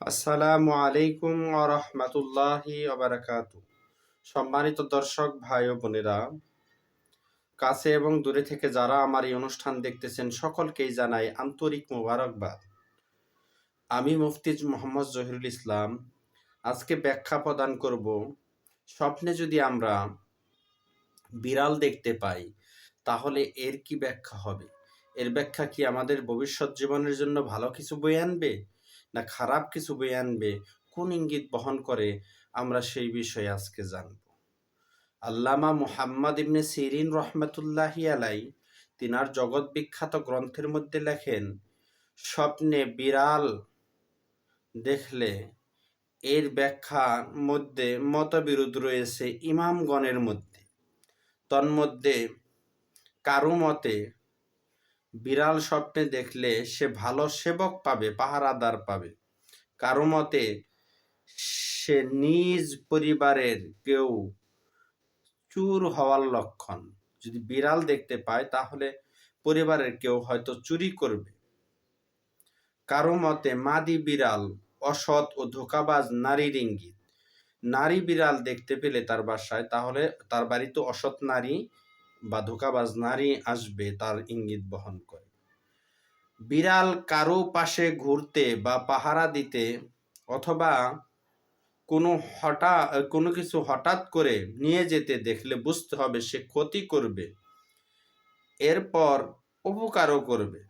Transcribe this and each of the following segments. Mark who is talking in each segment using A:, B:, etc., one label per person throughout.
A: আসসালামু আলাইকুম ওয়া রাহমাতুল্লাহি ওয়া বারাকাতুহু। সম্মানিত দর্শক ভাই ও বোনেরা, কাছে এবং দূরে থেকে যারা আমার এই অনুষ্ঠান দেখতেছেন সকলকেই জানাই আন্তরিক মোবারকবাদ। আমি মুফতি মোহাম্মদ জহিরুল ইসলাম। আজকে ব্যাখ্যা প্রদান করব, স্বপ্নে যদি আমরা বিড়াল দেখতে পাই তাহলে এর কি ব্যাখ্যা হবে? এর ব্যাখ্যা কি আমাদের ভবিষ্যৎ জীবনের জন্য ভালো কিছু বয়ে আনবে না খারাপ কিছু বয়ে আনবে? কোন ইঙ্গিত বহন করে? আমরা সেই বিষয়ে আজকে জানব। আল্লামা মুহাম্মদ ইবনে সিরিন রহমতুল্লাহি আলাই তিনার জগৎ বিখ্যাত গ্রন্থের মধ্যে লেখেন, স্বপ্নে বিড়াল দেখলে এর ব্যাখ্যার মধ্যে মতবিরোধ রয়েছে ইমামগণের মধ্যে। তন্মধ্যে কারো মতে বিড়াল স্বপ্নে দেখলে সে ভালো সেবক পাবে, পাহারাদার পাবে। কারো মতে সে নিজ পরিবারের কেউ চুর হওয়ার লক্ষণ। যদি বিড়াল দেখতে পায় তাহলে পরিবারের কেউ হয়তো চুরি করবে। কারো মতে মাদি বিড়াল অসৎ ও ধোঁকাবাজ নারীর ইঙ্গিত। নারী বিড়াল দেখতে পেলে তার বাসায় তাহলে তার বাড়িতে অসৎ নারী বা ধোঁকাবাজ নারী আসবে, তার ইঙ্গিত বহন করে। বিড়াল কারো পাশে ঘুরতে বা পাহারা দিতে অথবা কোনো কিছু হঠাৎ করে নিয়ে যেতে দেখলে বুঝতে হবে সে ক্ষতি করবে, এরপর উপকারও করবে।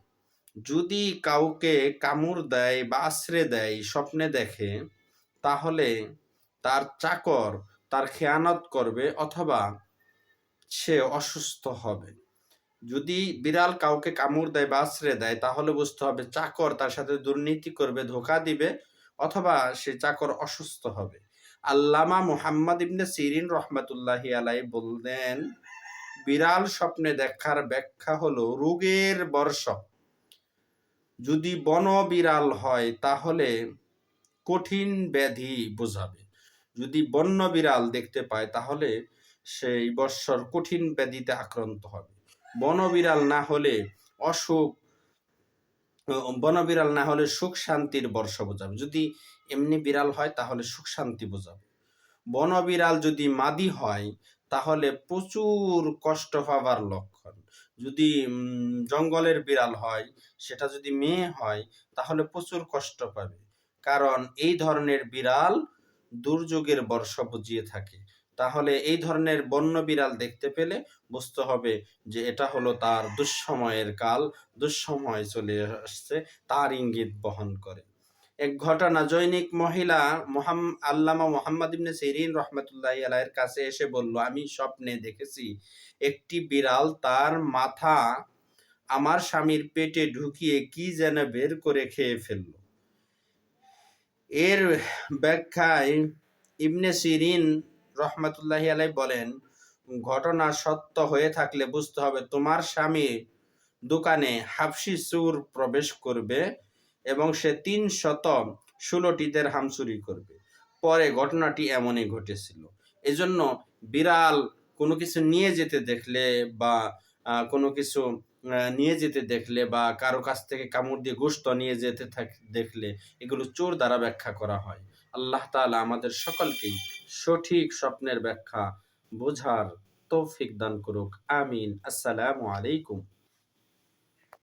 A: যদি কাউকে কামড় দেয় বা আশ্রয় দেয় স্বপ্নে দেখে, তাহলে তার চাকর তার খেয়ানত করবে অথবা সে অসুস্থ হবে। যদি বিড়াল কাউকে কামড় দেয় বা আশ্রয় দেয় তাহলে বুঝতে হবে চাকর তার সাথে দুর্নীতি করবে, ধোঁকা দিবে অথবা সে চাকর অসুস্থ হবে। আল্লামা মুহাম্মদ ইবনে সিরিন রহমতুল্লাহি আলাই বললেন, বিড়াল স্বপ্নে দেখার ব্যাখ্যা হলো রোগের বর্ষ। যদি বন বিড়াল হয় তাহলে কঠিন ব্যাধি বোঝাবে। যদি বন্য বিড়াল দেখতে পায় তাহলে সেই বৎসর কঠিন ব্যাধিতে আক্রান্ত হবে। বনবিড়াল না হলে অসুখ, বনবিড়াল না হলে সুখ শান্তির বর্ষ বোঝাবে। যদি এমনি বিড়াল হয় তাহলে সুখ শান্তি বোঝাবে। বনবিড়াল যদি মাদি হয় তাহলে প্রচুর কষ্ট পাবার লক্ষণ। যদি জঙ্গলের বিড়াল হয়, সেটা যদি মেয়ে হয় তাহলে প্রচুর কষ্ট পাবে, কারণ এই ধরনের বিড়াল দুর্যোগের বর্ষ বুঝিয়ে থাকে। তাহলে এই ধরনের বন্য বিড়াল দেখতে পেলে বুঝতে হবে যে এটা হলো তার দুঃসময়ের কাল, দুঃসময় চলে আসছে, তার ইঙ্গিত বহন করে। এক ঘটনা, জৈনিক মহিলা আল্লামা মুহাম্মদ ইবনে সিরিন রহমতুল্লাহি আলাইহির কাছে এসে বলল, আমি স্বপ্নে দেখেছি একটি বিড়াল তার মাথা আমার স্বামীর পেটে ঢুকিয়ে কি যেন বের করে খেয়ে ফেলল। এর ব্যাখ্যায় ইবনে সিরিন রহমতুল্লাহি আলাই বলেন, ঘটনা সত্য হয়ে থাকলে বুঝতে হবে তোমার স্বামী দোকানে হাবশি চোর প্রবেশ করবে এবং সে ৩১৬টি দিরহাম চুরি করবে। পরে ঘটনাটি এমনই ঘটেছিল। এজন্য বিড়াল কোনো কিছু নিয়ে যেতে দেখলে বা কোনো কিছু নিয়ে যেতে দেখলে বা কারো কাছ থেকে কামড় দিয়ে গোশত নিয়ে যেতে দেখলে এগুলো চোর দ্বারা ব্যাখ্যা করা হয়। আল্লাহ তাআলা আমাদের সকলকেই সঠিক স্বপ্নের ব্যাখ্যা বোঝার তৌফিক দান করুক। আমিন। আসসালামু আলাইকুম।